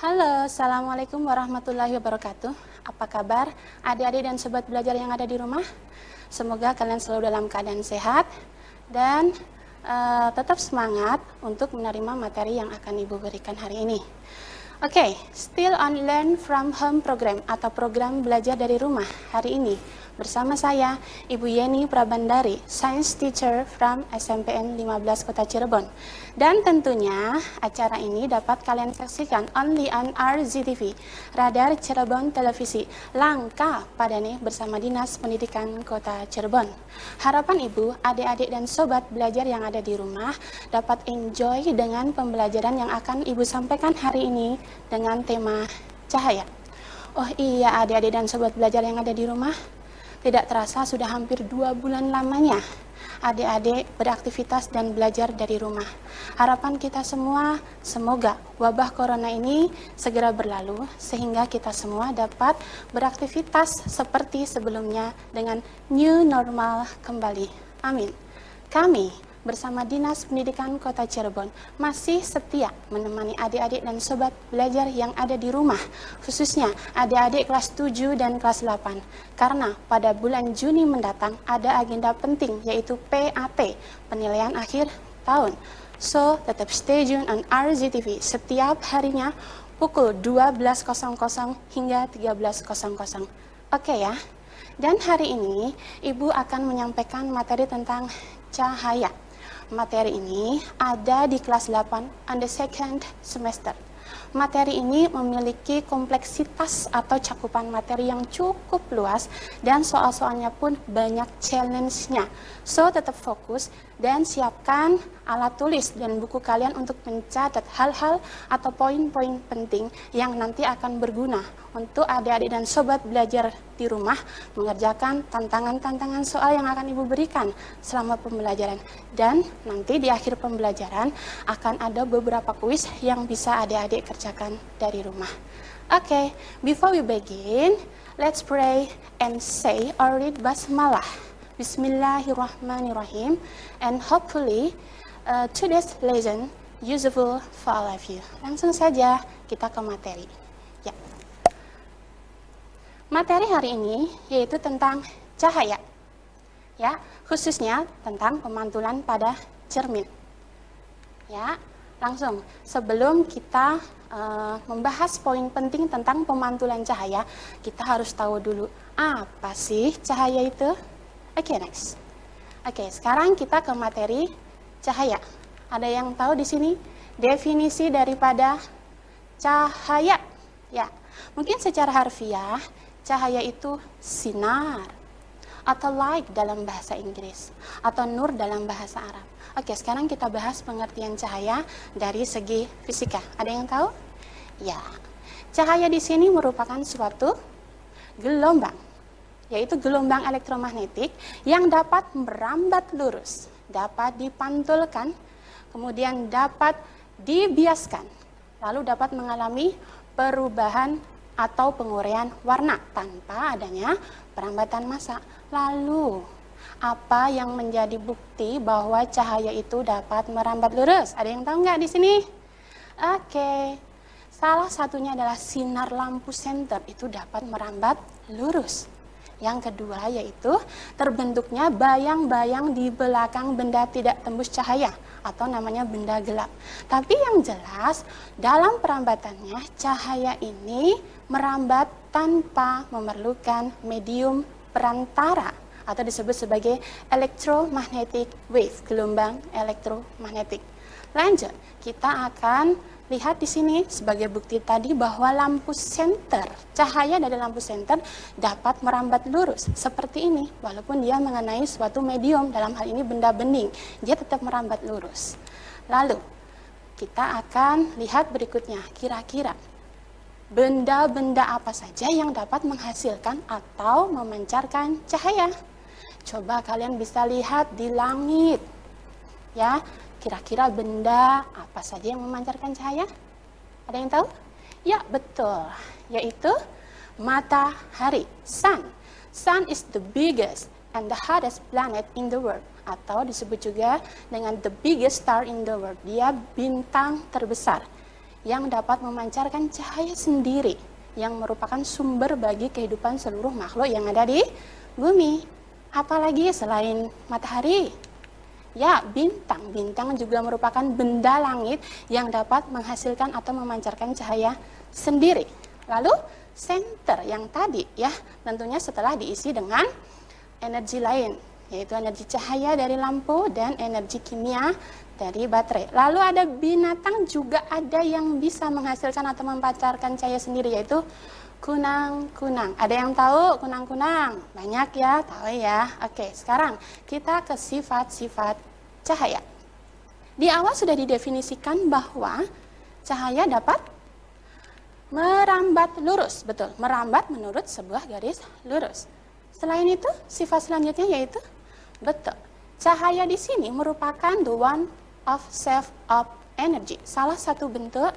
Halo, Assalamualaikum warahmatullahi wabarakatuh. Apa kabar adik-adik dan sobat belajar yang ada di rumah? Semoga kalian selalu dalam keadaan sehat dan tetap semangat untuk menerima materi yang akan Ibu berikan hari ini. Oke, still on Learn from Home program atau program belajar dari rumah hari ini. Bersama saya, Ibu Yeni Prabandari, Science Teacher from SMPN 15 Kota Cirebon. Dan tentunya acara ini dapat kalian saksikan only on RZTV, Radar Cirebon Televisi, Langka Padane bersama Dinas Pendidikan Kota Cirebon. Harapan Ibu, adik-adik dan sobat belajar yang ada di rumah dapat enjoy dengan pembelajaran yang akan Ibu sampaikan hari ini dengan tema cahaya. Oh iya adik-adik dan sobat belajar yang ada di rumah, tidak terasa sudah hampir 2 bulan lamanya adik-adik beraktivitas dan belajar dari rumah. Harapan kita semua, semoga wabah corona ini segera berlalu sehingga kita semua dapat beraktivitas seperti sebelumnya dengan new normal kembali. Amin. Kami bersama Dinas Pendidikan Kota Cirebon masih setia menemani adik-adik dan sobat belajar yang ada di rumah, khususnya adik-adik kelas 7 dan kelas 8. Karena pada bulan Juni mendatang ada agenda penting yaitu PAT, penilaian akhir tahun. So, tetap stay tune on RZTV setiap harinya pukul 12.00 hingga 13.00. Oke ya. Dan hari ini Ibu akan menyampaikan materi tentang cahaya. Materi ini ada di kelas 8 on the second semester. Materi ini memiliki kompleksitas atau cakupan materi yang cukup luas dan soal-soalnya pun banyak challenge-nya. So, tetap fokus dan siapkan alat tulis dan buku kalian untuk mencatat hal-hal atau poin-poin penting yang nanti akan berguna untuk adik-adik dan sobat belajar di rumah mengerjakan tantangan-tantangan soal yang akan Ibu berikan selama pembelajaran. Dan nanti di akhir pembelajaran akan ada beberapa kuis yang bisa adik-adik kerjakan dari rumah. Okay, before we begin, let's pray and say or read basmalah. Bismillahirrahmanirrahim, and hopefully today's lesson useful for all of you. Langsung saja kita ke materi. Ya. Materi hari ini yaitu tentang cahaya. Ya, khususnya tentang pemantulan pada cermin. Ya, langsung sebelum kita membahas poin penting tentang pemantulan cahaya, kita harus tahu dulu apa sih cahaya itu. Oke, next. Oke, sekarang kita ke materi cahaya. Ada yang tahu di sini definisi daripada cahaya? Ya, mungkin secara harfiah cahaya itu sinar atau light dalam bahasa Inggris atau nur dalam bahasa Arab. Oke, sekarang kita bahas pengertian cahaya dari segi fisika. Ada yang tahu? Ya, cahaya di sini merupakan suatu gelombang, yaitu gelombang elektromagnetik yang dapat merambat lurus, dapat dipantulkan, kemudian dapat dibiaskan, lalu dapat mengalami perubahan atau penguraian warna tanpa adanya perambatan massa. Lalu, apa yang menjadi bukti bahwa cahaya itu dapat merambat lurus? Ada yang tahu nggak di sini? Oke, salah satunya adalah sinar lampu senter itu dapat merambat lurus. Yang kedua yaitu terbentuknya bayang-bayang di belakang benda tidak tembus cahaya atau namanya benda gelap. Tapi yang jelas dalam perambatannya cahaya ini merambat tanpa memerlukan medium perantara atau disebut sebagai electromagnetic wave, gelombang elektromagnetik. Lanjut, kita akan lihat di sini sebagai bukti tadi bahwa lampu senter, cahaya dari lampu senter dapat merambat lurus seperti ini, walaupun dia mengenai suatu medium, dalam hal ini benda bening, dia tetap merambat lurus. Lalu, kita akan lihat berikutnya, kira-kira benda-benda apa saja yang dapat menghasilkan atau memancarkan cahaya. Coba kalian bisa lihat di langit, ya. Kira-kira benda apa saja yang memancarkan cahaya? Ada yang tahu? Ya, betul. Yaitu matahari, sun. Sun is the biggest and the hottest planet in the world. Atau disebut juga dengan the biggest star in the world. Dia bintang terbesar yang dapat memancarkan cahaya sendiri, yang merupakan sumber bagi kehidupan seluruh makhluk yang ada di bumi. Apalagi selain matahari? Ya, bintang. Bintang juga merupakan benda langit yang dapat menghasilkan atau memancarkan cahaya sendiri. Lalu, senter yang tadi ya, tentunya setelah diisi dengan energi lain, yaitu energi cahaya dari lampu dan energi kimia dari baterai. Lalu ada binatang juga ada yang bisa menghasilkan atau memancarkan cahaya sendiri, yaitu kunang-kunang. Ada yang tahu kunang-kunang? Banyak ya, tahu ya. Oke, sekarang kita ke sifat-sifat cahaya. Di awal sudah didefinisikan bahwa cahaya dapat merambat lurus, betul, merambat menurut sebuah garis lurus. Selain itu, sifat selanjutnya yaitu, betul, cahaya di sini merupakan the one of self of energy, salah satu bentuk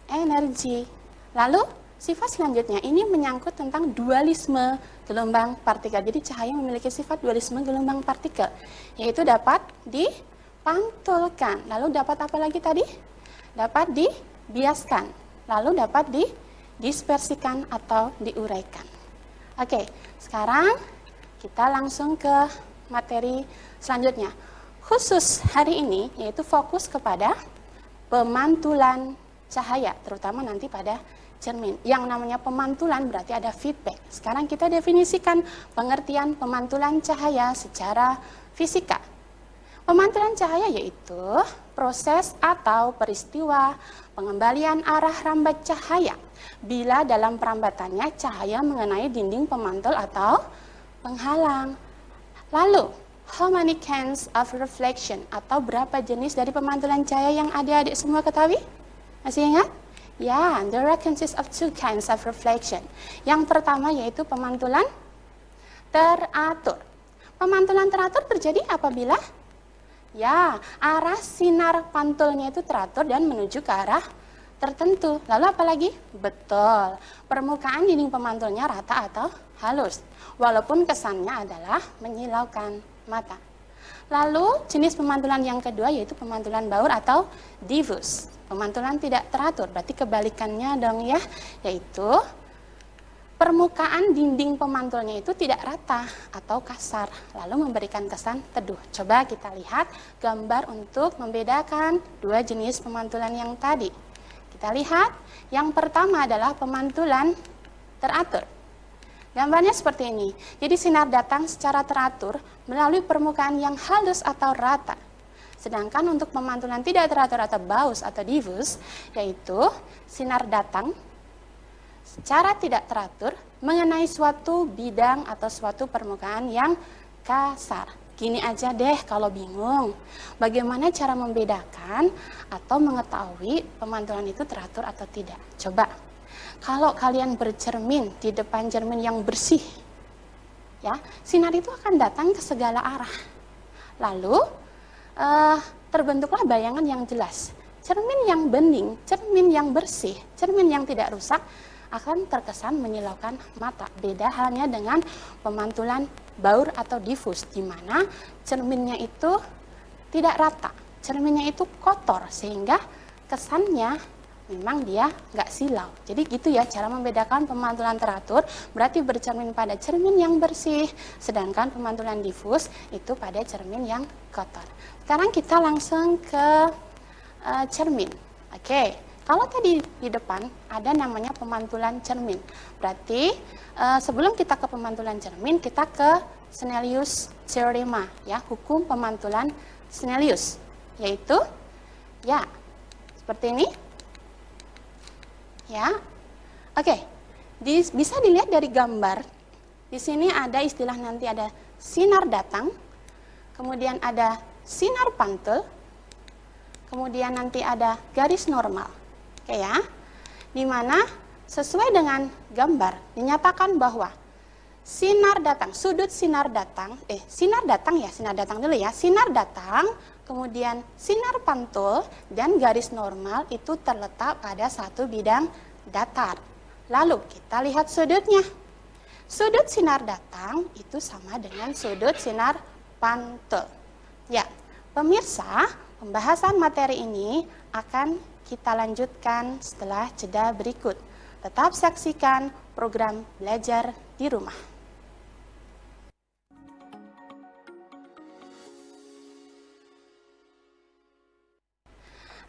energi. Lalu, sifat selanjutnya ini menyangkut tentang dualisme gelombang partikel. Jadi cahaya memiliki sifat dualisme gelombang partikel, yaitu dapat dipantulkan. Lalu dapat apa lagi tadi? Dapat dibiaskan. Lalu dapat didispersikan atau diuraikan. Oke, sekarang kita langsung ke materi selanjutnya. Khusus hari ini yaitu fokus kepada pemantulan cahaya, terutama nanti pada cermin. Yang namanya pemantulan berarti ada feedback. Sekarang kita definisikan pengertian pemantulan cahaya secara fisika. Pemantulan cahaya yaitu proses atau peristiwa pengembalian arah rambat cahaya bila dalam perambatannya cahaya mengenai dinding pemantul atau penghalang. Lalu, how many kinds of reflection atau berapa jenis dari pemantulan cahaya yang adik-adik semua ketahui? Masih ingat? Ya, there are consists of two kinds of reflection. Yang pertama yaitu pemantulan teratur. Pemantulan teratur terjadi apabila ya arah sinar pantulnya itu teratur dan menuju ke arah tertentu. Lalu apa lagi? Betul, permukaan dinding pemantulnya rata atau halus, walaupun kesannya adalah menyilaukan mata. Lalu jenis pemantulan yang kedua yaitu pemantulan baur atau diffuse. Pemantulan tidak teratur, berarti kebalikannya dong ya, yaitu permukaan dinding pemantulnya itu tidak rata atau kasar, lalu memberikan kesan teduh. Coba kita lihat gambar untuk membedakan dua jenis pemantulan yang tadi. Kita lihat, yang pertama adalah pemantulan teratur. Gambarnya seperti ini. Jadi sinar datang secara teratur melalui permukaan yang halus atau rata. Sedangkan untuk pemantulan tidak teratur atau baus atau diffuse, yaitu sinar datang secara tidak teratur mengenai suatu bidang atau suatu permukaan yang kasar. Gini aja deh kalau bingung, bagaimana cara membedakan atau mengetahui pemantulan itu teratur atau tidak? Coba, kalau kalian bercermin di depan cermin yang bersih, ya, sinar itu akan datang ke segala arah. Lalu, terbentuklah bayangan yang jelas. Cermin yang bening, cermin yang bersih, cermin yang tidak rusak akan terkesan menyilaukan mata. Beda halnya dengan pemantulan baur atau diffuse, di mana cerminnya itu tidak rata, cerminnya itu kotor, sehingga kesannya memang dia nggak silau. Jadi gitu ya cara membedakan pemantulan teratur, berarti bercermin pada cermin yang bersih, sedangkan pemantulan diffuse itu pada cermin yang kotor. Sekarang kita langsung ke cermin. Oke, kalau tadi di depan ada namanya pemantulan cermin, berarti sebelum kita ke pemantulan cermin, kita ke Snellius Theorema, ya, hukum pemantulan Snellius, yaitu ya seperti ini. Ya, oke. Bisa dilihat dari gambar. Di sini ada istilah, nanti ada sinar datang, kemudian ada sinar pantul, kemudian nanti ada garis normal. Oke ya, di mana sesuai dengan gambar dinyatakan bahwa sinar datang, sudut sinar datang, sinar datang dulu ya, sinar datang, kemudian sinar pantul dan garis normal itu terletak pada satu bidang datar. Lalu kita lihat sudutnya. Sudut sinar datang itu sama dengan sudut sinar pantul. Ya, pemirsa, pembahasan materi ini akan kita lanjutkan setelah jeda berikut. Tetap saksikan program belajar di rumah.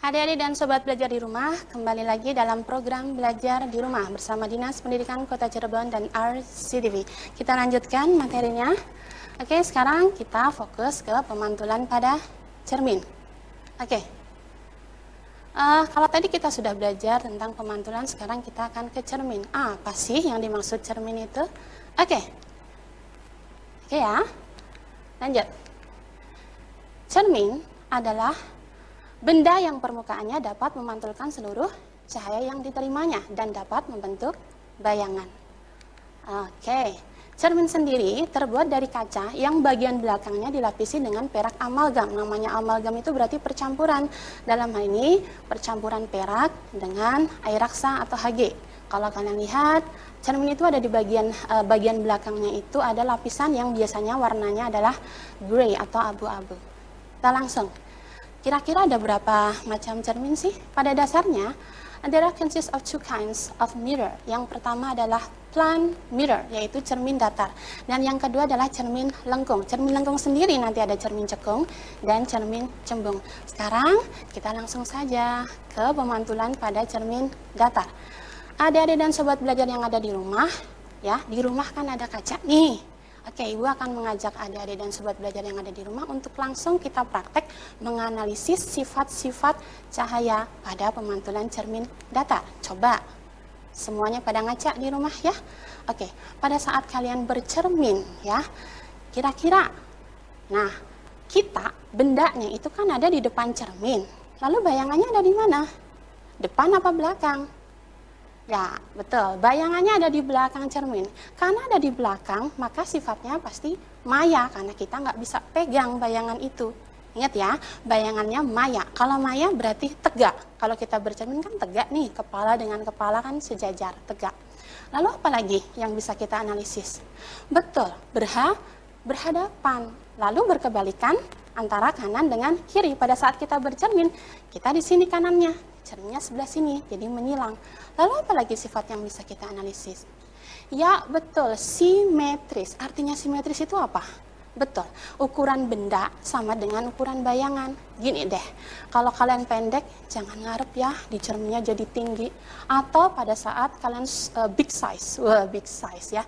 Adik-adik dan sobat belajar di rumah, kembali lagi dalam program belajar di rumah bersama Dinas Pendidikan Kota Cirebon dan RCTV. Kita lanjutkan materinya. Oke, sekarang kita fokus ke pemantulan pada cermin. Oke. Kalau tadi kita sudah belajar tentang pemantulan, sekarang kita akan ke cermin. Apa sih yang dimaksud cermin itu? Oke ya, lanjut. Cermin adalah benda yang permukaannya dapat memantulkan seluruh cahaya yang diterimanya dan dapat membentuk bayangan. Oke, cermin sendiri terbuat dari kaca yang bagian belakangnya dilapisi dengan perak amalgam. Namanya amalgam itu berarti percampuran. Dalam hal ini percampuran perak dengan air raksa atau Hg. Kalau kalian lihat, cermin itu ada di bagian belakangnya itu ada lapisan yang biasanya warnanya adalah grey atau abu-abu. Kita langsung. Kira-kira ada berapa macam cermin sih? Pada dasarnya, there consists of two kinds of mirror. Yang pertama adalah plane mirror, yaitu cermin datar. Dan yang kedua adalah cermin lengkung. Cermin lengkung sendiri nanti ada cermin cekung dan cermin cembung. Sekarang kita langsung saja ke pemantulan pada cermin datar. Adik-adik dan sobat belajar yang ada di rumah, ya, di rumah kan ada kaca nih. Oke, Ibu akan mengajak adik-adik dan sobat belajar yang ada di rumah untuk langsung kita praktek menganalisis sifat-sifat cahaya pada pemantulan cermin datar. Coba, semuanya pada ngaca di rumah ya. Oke, pada saat kalian bercermin ya, kira-kira, nah, bendanya itu kan ada di depan cermin. Lalu bayangannya ada di mana? Depan apa belakang? Ya, betul. Bayangannya ada di belakang cermin. Karena ada di belakang, maka sifatnya pasti maya, karena kita nggak bisa pegang bayangan itu. Ingat ya, bayangannya maya. Kalau maya berarti tegak. Kalau kita bercermin kan tegak nih, kepala dengan kepala kan sejajar, tegak. Lalu apa lagi yang bisa kita analisis? Betul, berhadapan. Lalu berkebalikan antara kanan dengan kiri. Pada saat kita bercermin, kita di sini kanannya, cerminnya sebelah sini, jadi menyilang. Lalu apa lagi sifat yang bisa kita analisis? Ya betul, simetris. Artinya simetris itu apa? Betul, ukuran benda sama dengan ukuran bayangan. Gini deh, kalau kalian pendek, jangan ngarep ya, di cerminnya jadi tinggi. Atau pada saat kalian big size, big size ya.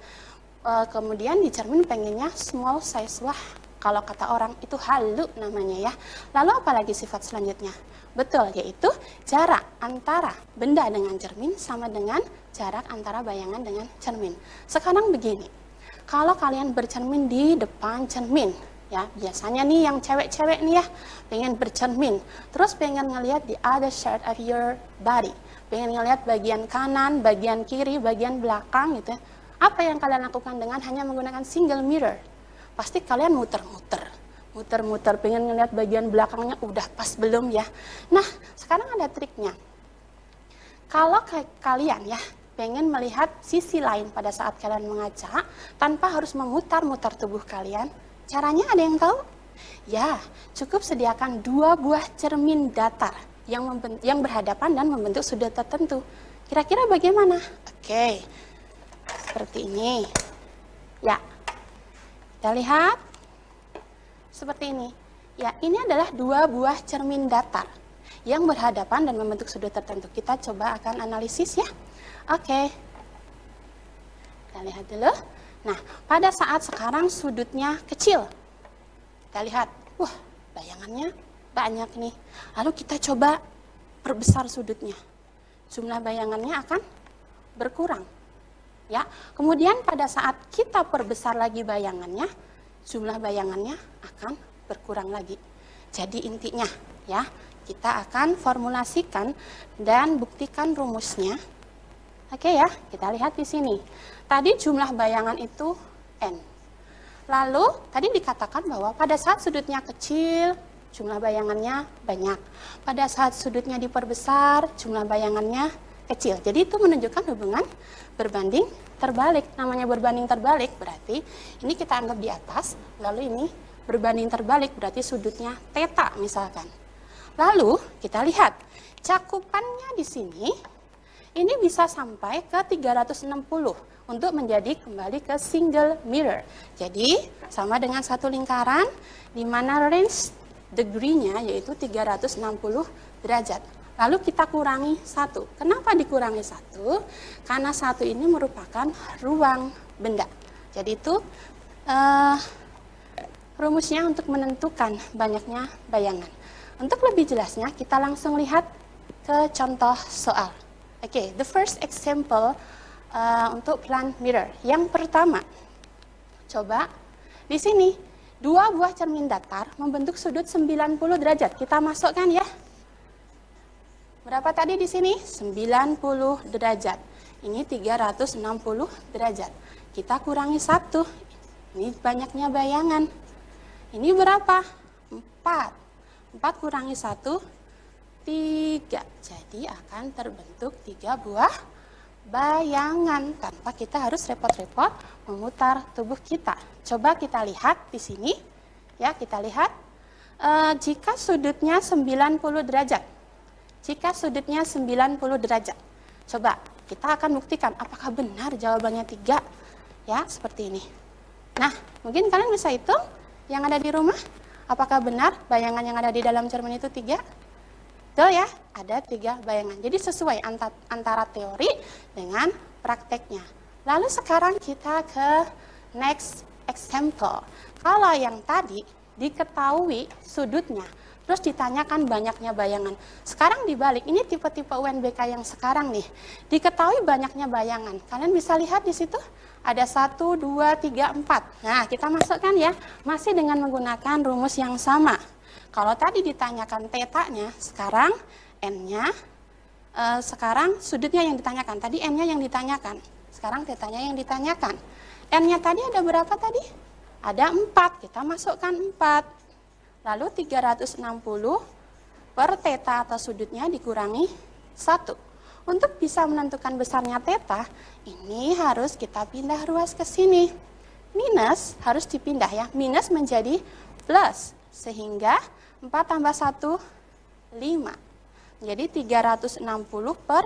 Kemudian di cermin pengennya small size, wah kalau kata orang itu halu namanya ya. Lalu apa lagi sifat selanjutnya? Betul, yaitu jarak antara benda dengan cermin sama dengan jarak antara bayangan dengan cermin. Sekarang begini, kalau kalian bercermin di depan cermin, ya biasanya nih yang cewek-cewek nih ya, pengen bercermin, terus pengen ngelihat the other side of your body, pengen ngelihat bagian kanan, bagian kiri, bagian belakang gitu ya. Apa yang kalian lakukan dengan hanya menggunakan single mirror? Pasti kalian muter-muter, pengen ngeliat bagian belakangnya udah pas belum ya. Nah, sekarang ada triknya. Kalau kalian ya pengen melihat sisi lain pada saat kalian mengaca, tanpa harus memutar-mutar tubuh kalian, caranya ada yang tahu? Ya, cukup sediakan 2 buah cermin datar yang berhadapan dan membentuk sudut tertentu. Kira-kira bagaimana? Oke, seperti ini. Ya, kita lihat seperti ini. Ya, ini adalah 2 buah cermin datar yang berhadapan dan membentuk sudut tertentu. Kita coba akan analisis ya. Oke. Kita lihat dulu. Nah, pada saat sekarang sudutnya kecil. Kita lihat, wah, bayangannya banyak nih. Lalu kita coba perbesar sudutnya. Jumlah bayangannya akan berkurang. Ya, kemudian pada saat kita perbesar lagi bayangannya, jumlah bayangannya akan berkurang lagi. Jadi intinya ya, kita akan formulasikan dan buktikan rumusnya. Oke ya, kita lihat di sini. Tadi jumlah bayangan itu N. Lalu tadi dikatakan bahwa pada saat sudutnya kecil, jumlah bayangannya banyak. Pada saat sudutnya diperbesar, jumlah bayangannya kecil. Jadi itu menunjukkan hubungan berbanding terbalik. Namanya berbanding terbalik berarti ini kita anggap di atas, lalu ini berbanding terbalik berarti sudutnya theta misalkan. Lalu kita lihat cakupannya di sini ini bisa sampai ke 360 untuk menjadi kembali ke single mirror. Jadi sama dengan satu lingkaran di mana range degree-nya yaitu 360 derajat. Lalu kita kurangi 1. Kenapa dikurangi 1? Karena 1 ini merupakan ruang benda. Jadi itu rumusnya untuk menentukan banyaknya bayangan. Untuk lebih jelasnya kita langsung lihat ke contoh soal. Oke, the first example untuk plant mirror. Yang pertama, coba di sini 2 buah cermin datar membentuk sudut 90 derajat. Kita masukkan ya. Berapa tadi di sini? 90 derajat. Ini 360 derajat. Kita kurangi 1. Ini banyaknya bayangan. Ini berapa? 4. 4 kurangi 1, 3. Jadi akan terbentuk 3 buah bayangan tanpa kita harus repot-repot memutar tubuh kita. Coba kita lihat di sini. Ya, kita lihat jika sudutnya 90 derajat. Jika sudutnya 90 derajat. Coba kita akan buktikan apakah benar jawabannya 3. Ya, seperti ini. Nah, mungkin kalian bisa hitung yang ada di rumah. Apakah benar bayangan yang ada di dalam cermin itu 3? Betul ya, ada 3 bayangan. Jadi sesuai antara teori dengan prakteknya. Lalu sekarang kita ke next example. Kalau yang tadi diketahui sudutnya, terus ditanyakan banyaknya bayangan. Sekarang dibalik, ini tipe-tipe UNBK yang sekarang nih. Diketahui banyaknya bayangan. Kalian bisa lihat di situ ada 1, 2, 3, 4. Nah, kita masukkan ya, masih dengan menggunakan rumus yang sama. Kalau tadi ditanyakan tetanya, sekarang n-nya, sekarang sudutnya yang ditanyakan. Tadi n-nya yang ditanyakan, sekarang tetanya yang ditanyakan. N-nya tadi ada berapa tadi? Ada 4, kita masukkan 4. Lalu 360 per theta atau sudutnya dikurangi 1. Untuk bisa menentukan besarnya theta, ini harus kita pindah ruas ke sini. Minus harus dipindah ya, minus menjadi plus. Sehingga 4 tambah 1, 5. Jadi 360 per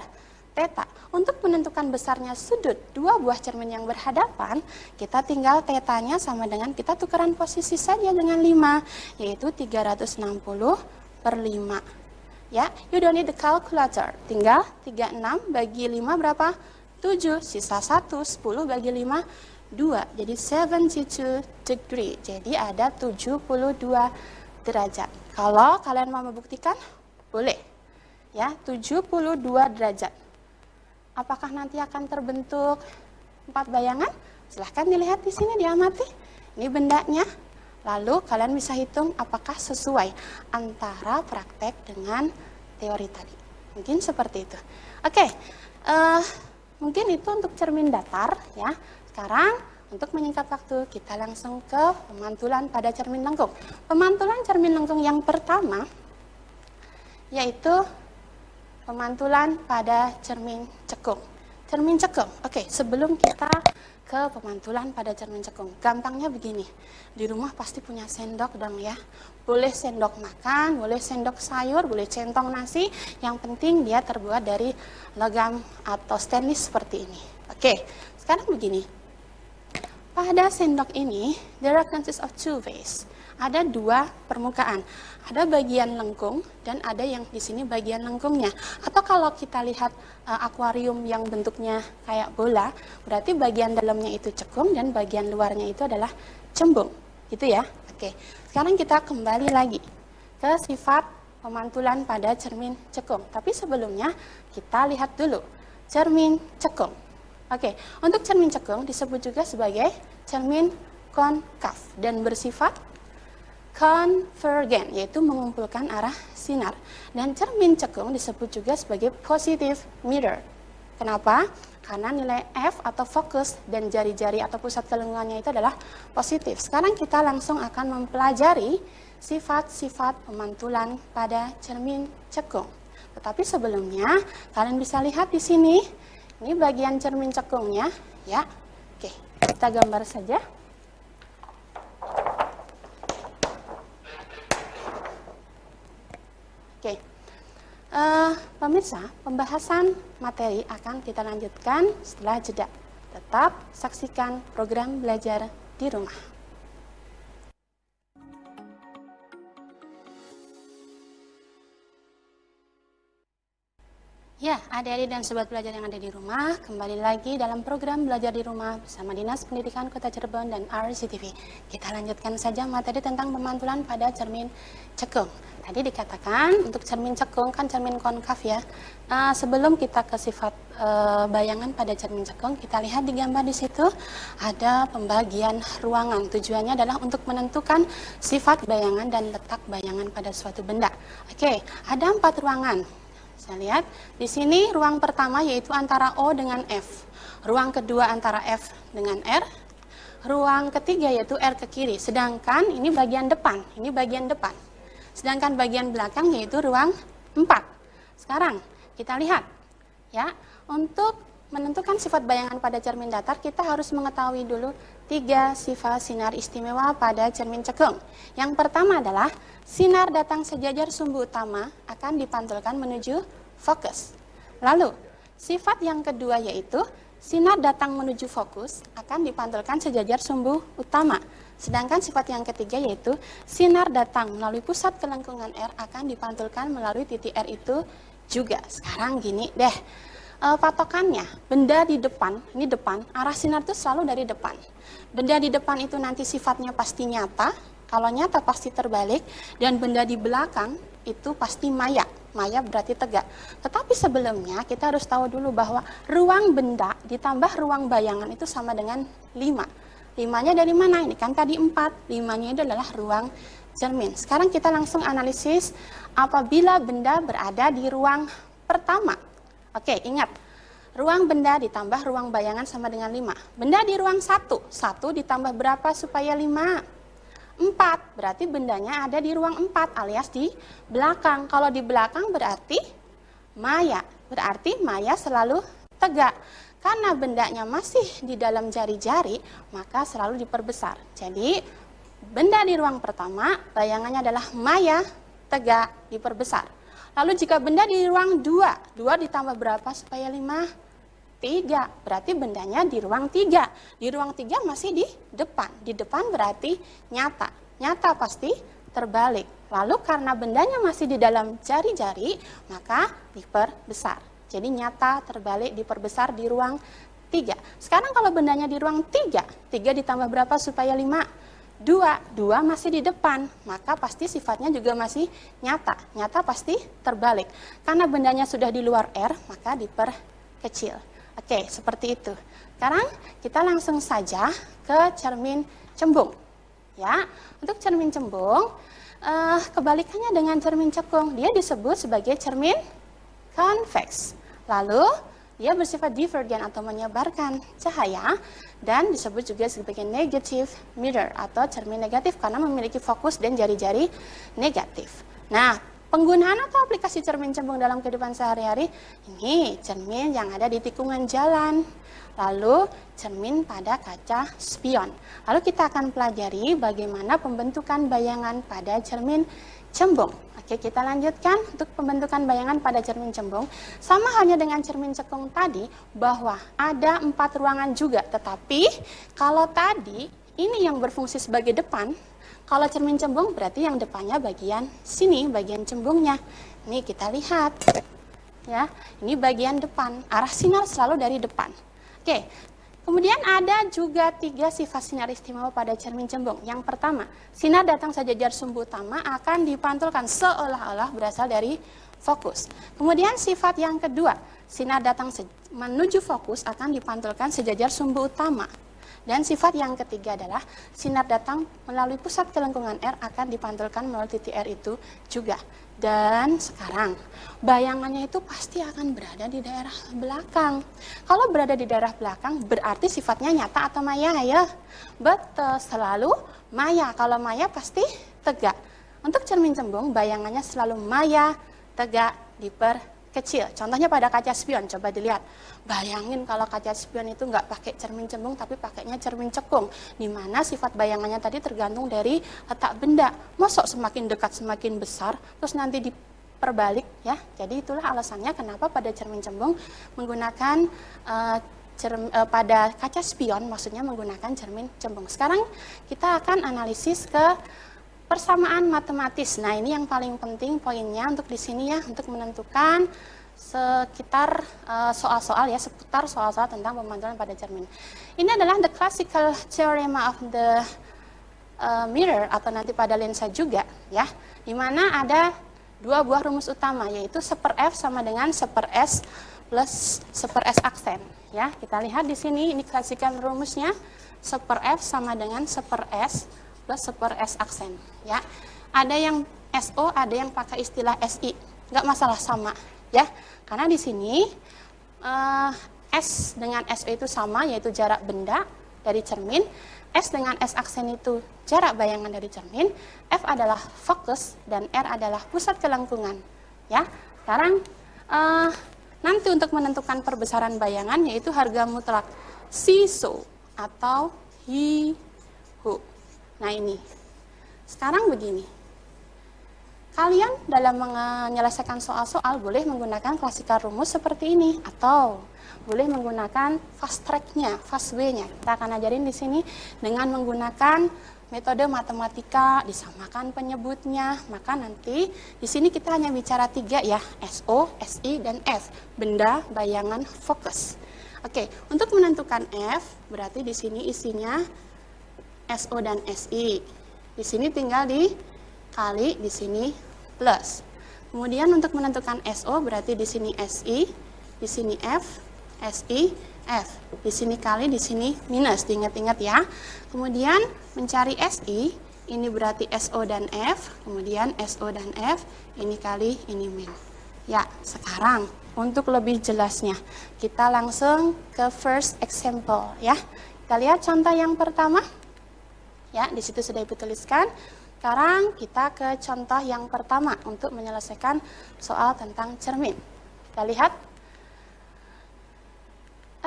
theta. Untuk menentukan besarnya sudut 2 buah cermin yang berhadapan, kita tinggal tetanya sama dengan kita tukeran posisi saja dengan 5, yaitu 360 per 5. Ya, you don't need the calculator. Tinggal 36 bagi 5 berapa? 7. Sisa 1, 10 bagi 5, 2. Jadi 72 degree. Jadi ada 72 derajat. Kalau kalian mau membuktikan, boleh. Ya, 72 derajat. Apakah nanti akan terbentuk 4 bayangan? Silahkan dilihat di sini, diamati. Ini bendanya. Lalu kalian bisa hitung apakah sesuai antara praktek dengan teori tadi. Mungkin seperti itu. Oke, mungkin itu untuk cermin datar ya. Sekarang untuk menyingkat waktu kita langsung ke pemantulan pada cermin lengkung. Pemantulan cermin lengkung yang pertama yaitu pemantulan pada cermin cekung. Cermin cekung. Oke, sebelum kita ke pemantulan pada cermin cekung. Gampangnya begini, di rumah pasti punya sendok dong ya. Boleh sendok makan, boleh sendok sayur, boleh centong nasi. Yang penting dia terbuat dari logam atau stainless seperti ini. Oke, sekarang begini. Pada sendok ini, there are consists of 2 ways. Ada 2 permukaan. Ada bagian lengkung dan ada yang di sini bagian lengkungnya. Atau kalau kita lihat akuarium yang bentuknya kayak bola, berarti bagian dalamnya itu cekung dan bagian luarnya itu adalah cembung. Gitu ya. Oke. Sekarang kita kembali lagi ke sifat pemantulan pada cermin cekung. Tapi sebelumnya kita lihat dulu cermin cekung. Oke, untuk cermin cekung disebut juga sebagai cermin konkav dan bersifat convergen, yaitu mengumpulkan arah sinar. Dan cermin cekung disebut juga sebagai positive mirror. Kenapa? Karena nilai F atau fokus dan jari-jari atau pusat kelengkungannya itu adalah positif. Sekarang kita langsung akan mempelajari sifat-sifat pemantulan pada cermin cekung. Tetapi sebelumnya, kalian bisa lihat di sini, ini bagian cermin cekungnya, ya. Oke, kita gambar saja. Oke, Pemirsa, pembahasan materi akan kita lanjutkan setelah jeda. Tetap saksikan program belajar di rumah. Ya, adik-adik dan sobat belajar yang ada di rumah, kembali lagi dalam program belajar di rumah bersama Dinas Pendidikan Kota Cirebon dan RCTV. Kita lanjutkan saja materi tentang pemantulan pada cermin cekung. Tadi dikatakan untuk cermin cekung kan cermin konkav ya. Sebelum kita ke sifat bayangan pada cermin cekung, kita lihat di gambar di situ ada pembagian ruangan. Tujuannya adalah untuk menentukan sifat bayangan dan letak bayangan pada suatu benda. Oke, ada 4 ruangan. Saya lihat di sini ruang pertama yaitu antara O dengan F, ruang kedua antara F dengan R, ruang ketiga yaitu R ke kiri. Sedangkan ini bagian depan, Sedangkan bagian belakang yaitu ruang 4. Sekarang kita lihat ya, untuk menentukan sifat bayangan pada cermin datar kita harus mengetahui dulu 3 sifat sinar istimewa pada cermin cekung. Yang pertama adalah sinar datang sejajar sumbu utama akan dipantulkan menuju fokus. Lalu, sifat yang kedua yaitu sinar datang menuju fokus akan dipantulkan sejajar sumbu utama. Sedangkan sifat yang ketiga yaitu sinar datang melalui pusat kelengkungan R akan dipantulkan melalui titik R itu juga. Sekarang gini deh, patokannya, benda di depan, ini depan, arah sinar itu selalu dari depan. Benda di depan itu nanti sifatnya pasti nyata, kalau nyata pasti terbalik, dan benda di belakang itu pasti maya. Maya berarti tegak. Tetapi sebelumnya kita harus tahu dulu bahwa ruang benda ditambah ruang bayangan itu sama dengan 5. 5-nya dari mana? Ini kan tadi 4, 5-nya itu adalah ruang cermin. Sekarang kita langsung analisis apabila benda berada di ruang pertama. Oke, ingat, ruang benda ditambah ruang bayangan sama dengan 5. Benda di ruang 1 ditambah berapa supaya 5? 4, berarti bendanya ada di ruang 4 alias di belakang. Kalau di belakang berarti maya selalu tegak. Karena bendanya masih di dalam jari-jari, maka selalu diperbesar. Jadi, benda di ruang pertama, bayangannya adalah maya, tegak, diperbesar. Lalu jika benda di ruang 2 ditambah berapa supaya 5? 3, berarti bendanya di ruang 3. Di ruang 3 masih di depan berarti nyata pasti terbalik. Lalu karena bendanya masih di dalam jari-jari, maka diperbesar. Jadi nyata, terbalik, diperbesar di ruang 3. Sekarang kalau bendanya di ruang 3 ditambah berapa supaya 5? 2 masih di depan, maka pasti sifatnya juga masih nyata pasti terbalik. Karena bendanya sudah di luar R, maka diperkecil. Oke, seperti itu. Sekarang kita langsung saja ke cermin cembung. Ya, untuk cermin cembung, kebalikannya dengan cermin cekung, dia disebut sebagai cermin konveks. Lalu dia bersifat divergen atau menyebarkan cahaya dan disebut juga sebagai negative mirror atau cermin negatif karena memiliki fokus dan jari-jari negatif. Nah, penggunaan atau aplikasi cermin cembung dalam kehidupan sehari-hari, ini cermin yang ada di tikungan jalan, lalu cermin pada kaca spion. Lalu kita akan pelajari bagaimana pembentukan bayangan pada cermin cembung. Oke, kita lanjutkan untuk pembentukan bayangan pada cermin cembung. Sama halnya dengan cermin cekung tadi, bahwa ada 4 ruangan juga. Tetapi kalau tadi ini yang berfungsi sebagai depan, kalau cermin cembung berarti yang depannya bagian sini, bagian cembungnya. Ini kita lihat. Ya, ini bagian depan. Arah sinar selalu dari depan. Oke. Kemudian ada juga 3 sifat sinar istimewa pada cermin cembung. Yang pertama, sinar datang sejajar sumbu utama akan dipantulkan seolah-olah berasal dari fokus. Kemudian sifat yang kedua, sinar datang menuju fokus akan dipantulkan sejajar sumbu utama. Dan sifat yang ketiga adalah sinar datang melalui pusat kelengkungan R akan dipantulkan melalui titik R itu juga. Dan sekarang bayangannya itu pasti akan berada di daerah belakang. Kalau berada di daerah belakang berarti sifatnya nyata atau maya ya? Betul, selalu maya. Kalau maya pasti tegak. Untuk cermin cembung bayangannya selalu maya, tegak, diperkecil. Contohnya pada kaca spion, coba dilihat. Bayangin kalau kaca spion itu nggak pakai cermin cembung tapi pakainya cermin cekung, di mana sifat bayangannya tadi tergantung dari letak benda. Masuk semakin dekat semakin besar, terus nanti perbalik ya. Jadi itulah alasannya kenapa pada cermin cembung menggunakan pada kaca spion maksudnya menggunakan cermin cembung. Sekarang kita akan analisis ke persamaan matematis. Nah, ini yang paling penting poinnya untuk di sini ya, untuk menentukan sekitar soal-soal ya, seputar soal-soal tentang pemantulan pada cermin. Ini adalah the classical theorem of the mirror atau nanti pada lensa juga ya, di mana ada dua buah rumus utama, yaitu 1/f sama dengan 1/s plus 1/s aksen ya. Kita lihat di sini, ini klasikan rumusnya, 1/f sama dengan 1/s plus 1/s aksen ya. Ada yang SO, ada yang pakai istilah SI, nggak masalah sama ya, karena di sini S dengan SO itu sama, yaitu jarak benda dari cermin. S dengan S aksen itu jarak bayangan dari cermin. F adalah fokus dan R adalah pusat kelengkungan ya. Sekarang nanti untuk menentukan perbesaran bayangan, yaitu harga mutlak siso atau hiho. Nah ini, sekarang begini, kalian dalam menyelesaikan soal-soal boleh menggunakan klasikal rumus seperti ini, atau boleh menggunakan fast track-nya, fast way-nya. Kita akan ajarin di sini dengan menggunakan metode matematika, disamakan penyebutnya. Maka nanti di sini kita hanya bicara 3 ya, SO, SI, dan F, benda, bayangan, fokus. Oke, untuk menentukan F, berarti di sini isinya SO dan SI. Di sini tinggal dikali, di sini plus. Kemudian untuk menentukan SO, berarti di sini SI, di sini F, SI, F. Di sini kali, di sini minus, diingat-ingat ya. Kemudian mencari SI, ini berarti SO dan F, kemudian SO dan F, ini kali, ini min. Ya, sekarang untuk lebih jelasnya, kita langsung ke first example ya. Kita lihat contoh yang pertama. Ya, di situ sudah ibu tuliskan. Sekarang kita ke contoh yang pertama untuk menyelesaikan soal tentang cermin. Kita lihat.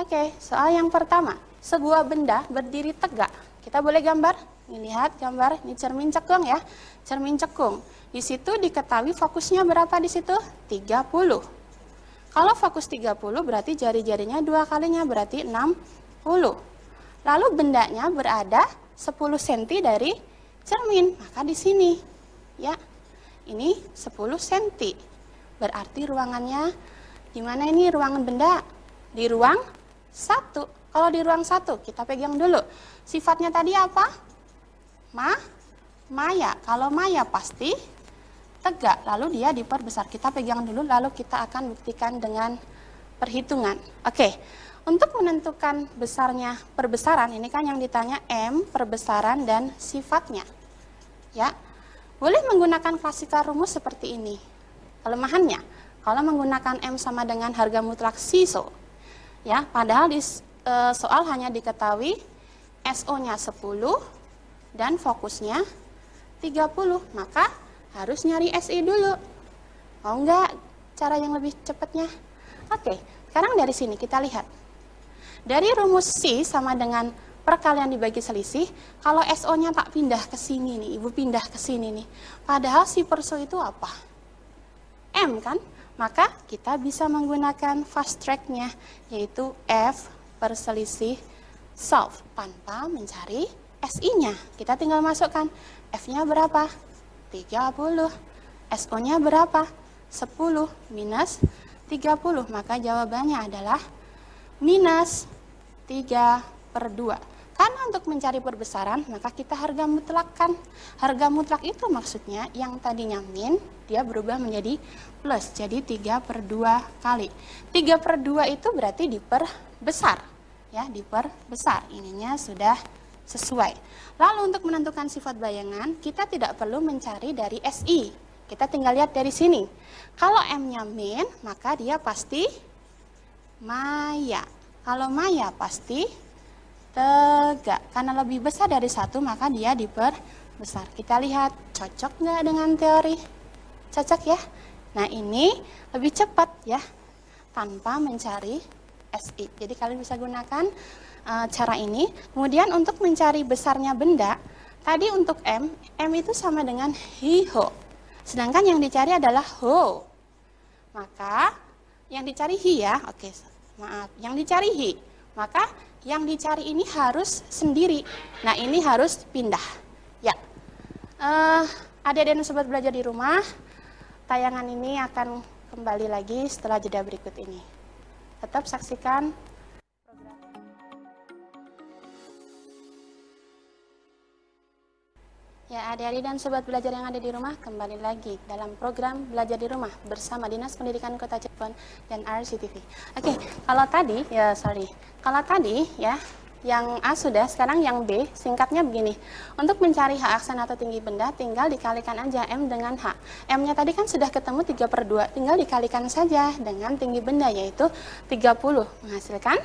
Oke, soal yang pertama, sebuah benda berdiri tegak. Kita boleh gambar? Ini lihat gambar, ini cermin cekung ya. Cermin cekung. Di situ diketahui fokusnya berapa di situ? 30. Kalau fokus 30 berarti jari-jarinya 2 kalinya berarti 60. Lalu bendanya berada 10 cm dari cermin. Maka di sini ya. Ini 10 cm. Berarti ruangannya di mana ini ruangan benda? Di ruang 1. Kalau di ruang 1, kita pegang dulu. Sifatnya tadi apa? Maya. Kalau maya pasti tegak, lalu dia diperbesar. Kita pegang dulu, lalu kita akan buktikan dengan perhitungan. Oke, untuk menentukan besarnya perbesaran, ini kan yang ditanya M, perbesaran dan sifatnya. Ya, boleh menggunakan klasikal rumus seperti ini. Kelemahannya, kalau menggunakan M sama dengan harga mutlak siso, ya, padahal di soal hanya diketahui SO-nya 10 dan fokusnya 30, maka harus nyari SI dulu. Mau enggak cara yang lebih cepatnya? Oke, sekarang dari sini kita lihat. Dari rumus C sama dengan perkalian dibagi selisih, kalau SO-nya tak pindah ke sini nih, ibu pindah ke sini nih. Padahal si perso itu apa? M kan? Maka kita bisa menggunakan fast track-nya, yaitu F per selisih solve, tanpa mencari SI-nya. Kita tinggal masukkan, F-nya berapa? 30. SO-nya berapa? 10 minus 30. Maka jawabannya adalah minus 3/2. Karena untuk mencari perbesaran, maka kita harga mutlakkan. Harga mutlak itu maksudnya yang tadinya min, dia berubah menjadi plus. Jadi 3/2 kali. 3/2 itu berarti diperbesar. Ya, diperbesar. Ininya sudah sesuai. Lalu untuk menentukan sifat bayangan, kita tidak perlu mencari dari SI. Kita tinggal lihat dari sini. Kalau M-nya min, maka dia pasti maya. Kalau maya pasti tegak, karena lebih besar dari 1 maka dia diperbesar. Kita lihat cocok nggak dengan teori? Cocok ya. Nah ini lebih cepat ya, tanpa mencari SI. Jadi kalian bisa gunakan cara ini. Kemudian untuk mencari besarnya benda, tadi untuk M itu sama dengan hiho. Sedangkan yang dicari adalah ho. Maka yang dicari hi ya. Oke, maaf. Yang dicari hi. Maka yang dicari ini harus sendiri. Nah, ini harus pindah. Ya. Adik-adik dan sobat belajar di rumah, tayangan ini akan kembali lagi setelah jeda berikut ini. Tetap saksikan program. Ya, adik-adik dan sobat belajar yang ada di rumah, kembali lagi dalam program Belajar di Rumah bersama Dinas Pendidikan Kota Cirebon dan RCTV. Oke, kalau tadi, kalau tadi ya, yang A sudah, sekarang yang B, singkatnya begini. Untuk mencari H aksen atau tinggi benda, tinggal dikalikan aja M dengan H. M-nya tadi kan sudah ketemu 3/2, tinggal dikalikan saja dengan tinggi benda, yaitu 30, menghasilkan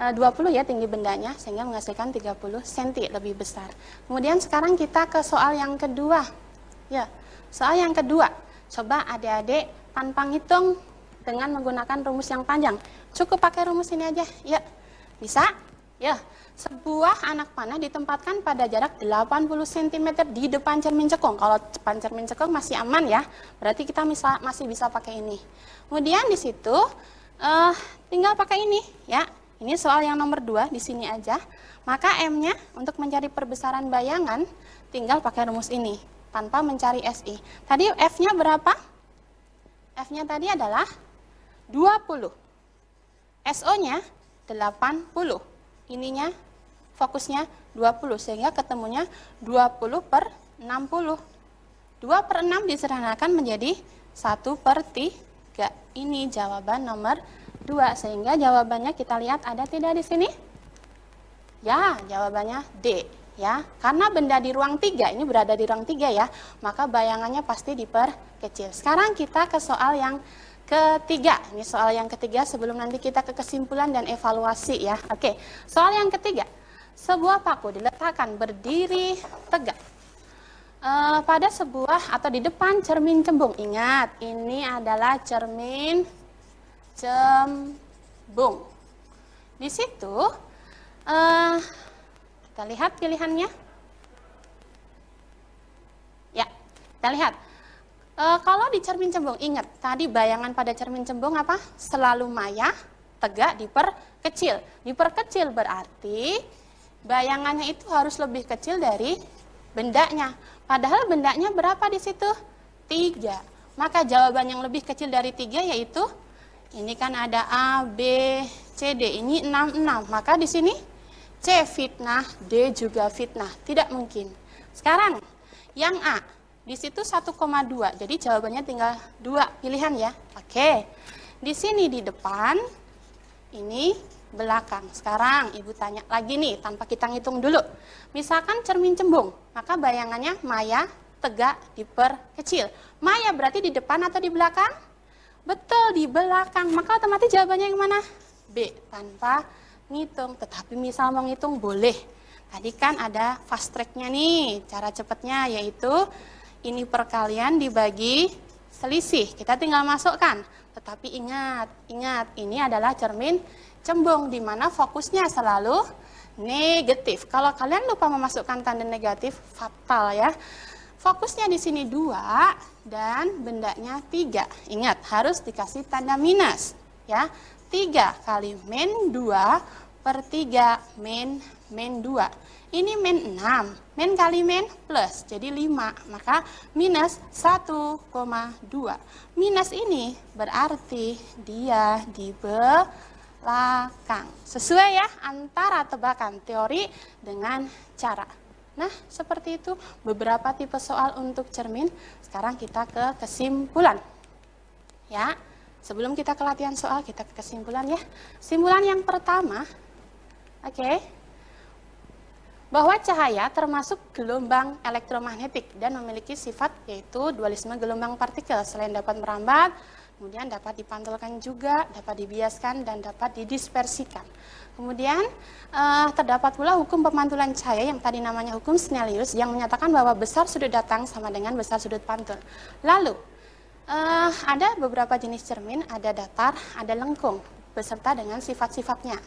20 ya tinggi bendanya, sehingga menghasilkan 30 cm lebih besar. Kemudian sekarang kita ke soal yang kedua. Ya, soal yang kedua. Coba adik-adik tanpa ngitung dengan menggunakan rumus yang panjang. Cukup pakai rumus ini aja. Ya, bisa? Ya, sebuah anak panah ditempatkan pada jarak 80 cm di depan cermin cekung. Kalau depan cermin cekung masih aman ya, berarti kita masih bisa pakai ini. Kemudian di situ tinggal pakai ini ya. Ini soal yang nomor 2 di sini aja. Maka M-nya untuk mencari perbesaran bayangan tinggal pakai rumus ini tanpa mencari SI. Tadi F-nya berapa? F-nya tadi adalah 20. SO-nya 80. Ininya fokusnya 20 sehingga ketemunya 20/60. 2/6 disederhanakan menjadi 1/3. Ini jawaban nomor 2, sehingga jawabannya kita lihat ada tidak di sini? Ya, jawabannya D ya. Karena benda di ruang 3 ini berada di ruang 3 ya, maka bayangannya pasti diperkecil. Sekarang kita ke soal yang ketiga. Ini soal yang ketiga sebelum nanti kita ke kesimpulan dan evaluasi ya. Oke, soal yang ketiga. Sebuah paku diletakkan berdiri tegak pada sebuah atau di depan cermin cembung. Ingat, ini adalah cermin cembung. Di situ kita lihat pilihannya. Ya, kita lihat. Kalau di cermin cembung, ingat tadi bayangan pada cermin cembung apa? Selalu maya, tegak, diperkecil. Diperkecil berarti bayangannya itu harus lebih kecil dari bendanya. Padahal bendanya berapa di situ? 3. Maka jawaban yang lebih kecil dari 3 yaitu ini kan ada A, B, C, D. Ini 66. Maka di sini C fitnah, D juga fitnah. Tidak mungkin. Sekarang yang A. Di situ 1,2. Jadi jawabannya tinggal 2 pilihan ya. Oke. Di sini di depan, ini belakang. Sekarang Ibu tanya lagi nih tanpa kita ngitung dulu. Misalkan cermin cembung, maka bayangannya maya, tegak, diperkecil. Maya berarti di depan atau di belakang? Betul, di belakang. Maka otomatis jawabannya yang mana? B, tanpa ngitung. Tetapi misal mau ngitung boleh. Tadi kan ada fast track-nya nih. Cara cepatnya yaitu ini perkalian dibagi selisih. Kita tinggal masukkan. Tetapi ingat, ini adalah cermin cembung di mana fokusnya selalu negatif. Kalau kalian lupa memasukkan tanda negatif, fatal ya. Fokusnya di sini 2 dan bendanya 3. Ingat, harus dikasih tanda minus ya. 3 kali min 2/3 min 2. Ini min 6. Min kali min plus, jadi 5. Maka minus 1,2. Minus ini berarti dia di belakang. Sesuai ya antara tebakan teori dengan cara. Nah, seperti itu beberapa tipe soal untuk cermin. Sekarang kita ke kesimpulan. Ya, sebelum kita ke latihan soal, kita ke kesimpulan ya. Kesimpulan yang pertama, bahwa cahaya termasuk gelombang elektromagnetik dan memiliki sifat yaitu dualisme gelombang partikel. Selain dapat merambat, kemudian dapat dipantulkan juga, dapat dibiaskan, dan dapat didispersikan. Kemudian terdapat pula hukum pemantulan cahaya yang tadi namanya hukum Snellius yang menyatakan bahwa besar sudut datang sama dengan besar sudut pantul. Lalu ada beberapa jenis cermin, ada datar, ada lengkung. beserta dengan sifat-sifatnya.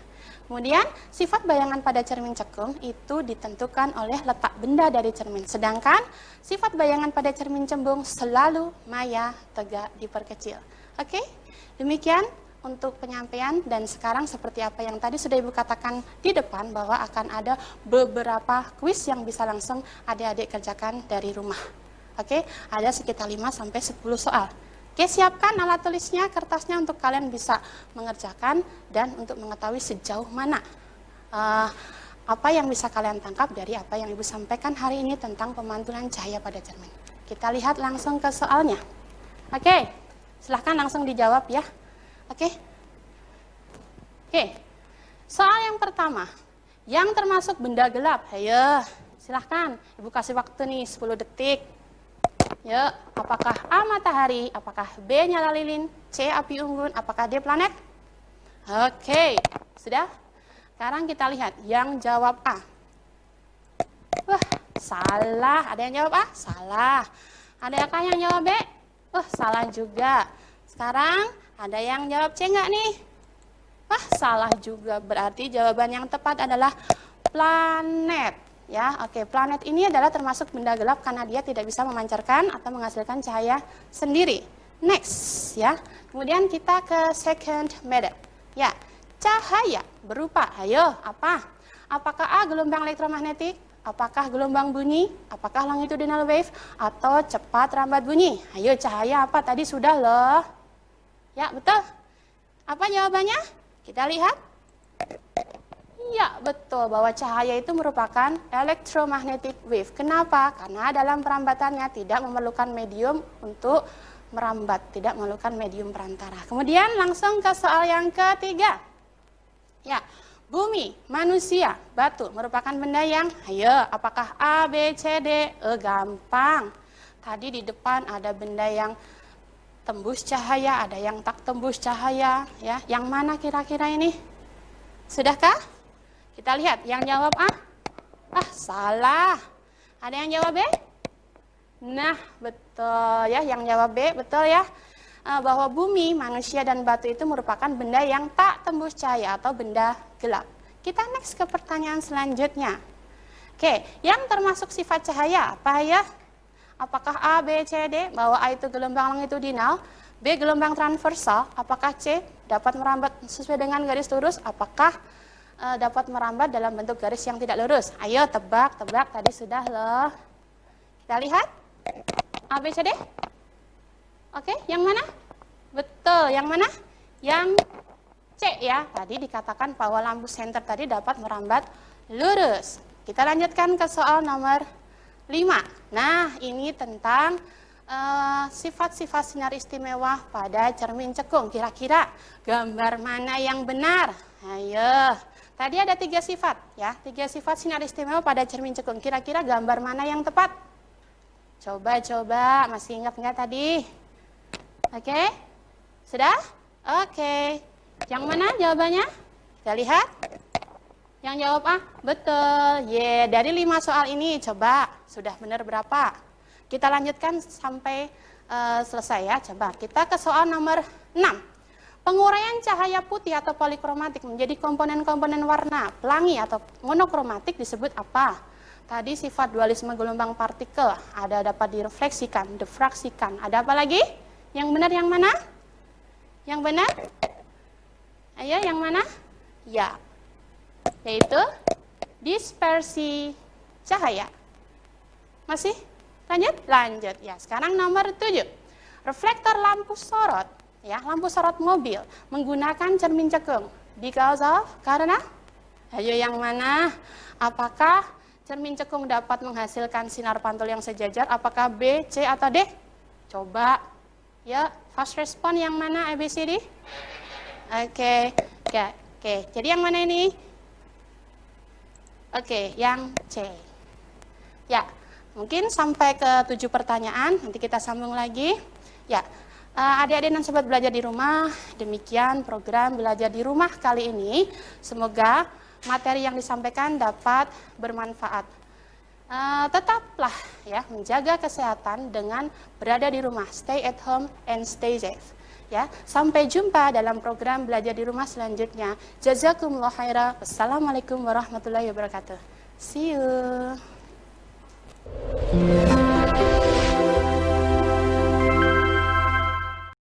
Kemudian, sifat bayangan pada cermin cekung itu ditentukan oleh letak benda dari cermin. Sedangkan, sifat bayangan pada cermin cembung selalu maya, tegak, diperkecil. Oke, demikian untuk penyampaian. Dan sekarang seperti apa yang tadi sudah Ibu katakan di depan, bahwa akan ada beberapa kuis yang bisa langsung adik-adik kerjakan dari rumah. Oke, ada sekitar 5-10 soal. Oke, siapkan alat tulisnya, kertasnya untuk kalian bisa mengerjakan dan untuk mengetahui sejauh mana apa yang bisa kalian tangkap dari apa yang Ibu sampaikan hari ini tentang pemantulan cahaya pada cermin. Kita lihat langsung ke soalnya. Oke, silahkan langsung dijawab ya. Oke, soal yang pertama, yang termasuk benda gelap. Ayo, silahkan, Ibu kasih waktu nih 10 detik. Ya, apakah A matahari, apakah B nyala lilin, C api unggun, apakah D planet? Oke, sudah? Sekarang kita lihat yang jawab A. Wah, salah. Ada yang jawab A? Salah. Adakah yang jawab B? Wah, salah juga. Sekarang ada yang jawab C nggak nih? Wah, salah juga. Berarti jawaban yang tepat adalah planet. Ya, oke. Planet ini adalah termasuk benda gelap karena dia tidak bisa memancarkan atau menghasilkan cahaya sendiri. Next, ya. Kemudian kita ke second method. Ya, cahaya berupa, ayo, apa? Apakah A gelombang elektromagnetik? Apakah gelombang bunyi? Apakah longitudinal wave? Atau cepat rambat bunyi? Ayo, cahaya apa? Tadi sudah loh. Ya, betul. Apa jawabannya? Kita lihat. Ya, betul bahwa cahaya itu merupakan electromagnetic wave. Kenapa? Karena dalam perambatannya tidak memerlukan medium untuk merambat, tidak memerlukan medium perantara. Kemudian langsung ke soal yang ketiga. Ya, bumi, manusia, batu merupakan benda yang, ayo, apakah A, B, C, D? Gampang. Tadi di depan ada benda yang tembus cahaya, ada yang tak tembus cahaya, ya. Yang mana kira-kira ini? Sudahkah? Kita lihat, yang jawab A? Ah, salah. Ada yang jawab B? Nah, betul ya, yang jawab B, betul ya. Bahwa bumi, manusia, dan batu itu merupakan benda yang tak tembus cahaya atau benda gelap. Kita next ke pertanyaan selanjutnya. Oke, yang termasuk sifat cahaya apa ya? Apakah A, B, C, D? Bahwa A itu gelombang longitudinal, B gelombang transversal, apakah C dapat merambat sesuai dengan garis lurus, apakah dapat merambat dalam bentuk garis yang tidak lurus? Ayo tebak, tadi sudah loh. Kita lihat. A, B, C, D. Oke, yang mana? Betul, yang mana? Yang C ya. Tadi dikatakan bahwa lampu senter tadi dapat merambat lurus. Kita lanjutkan ke soal nomor 5. Nah, ini tentang sifat-sifat sinar istimewa pada cermin cekung. Kira-kira gambar mana yang benar? Ayo. Tadi ada 3 sifat ya, 3 sifat sinar istimewa pada cermin cekung. Kira-kira gambar mana yang tepat? Coba, masih ingat nggak tadi? Oke, sudah? Oke, yang mana jawabannya? Kita lihat. Yang jawab A, betul. Dari 5 soal ini, coba sudah benar berapa? Kita lanjutkan sampai selesai ya. Coba kita ke soal nomor 6. Penguraian cahaya putih atau polikromatik menjadi komponen-komponen warna pelangi atau monokromatik disebut apa? Tadi sifat dualisme gelombang partikel, ada dapat direfleksikan, difraksikan. Ada apa lagi? Yang benar yang mana? Yang benar? Ayo, yang mana? Ya, yaitu dispersi cahaya. Masih? Lanjut. Ya, sekarang nomor 7. Reflektor lampu sorot. Ya, lampu sorot mobil menggunakan cermin cekung. Because of, karena? Ayo yang mana? Apakah cermin cekung dapat menghasilkan sinar pantul yang sejajar? Apakah B, C, atau D? Coba. Ya, fast respon yang mana A, B, C, D? Oke. Jadi yang mana ini? Oke, yang C. Ya, mungkin sampai ke 7 pertanyaan. Nanti kita sambung lagi. Ya. Adik-adik dan sobat belajar di rumah, demikian program belajar di rumah kali ini. Semoga materi yang disampaikan dapat bermanfaat. Tetaplah ya menjaga kesehatan dengan berada di rumah, stay at home and stay safe. Ya, sampai jumpa dalam program belajar di rumah selanjutnya. Jazakumullah khairan. Wassalamualaikum warahmatullahi wabarakatuh. See you.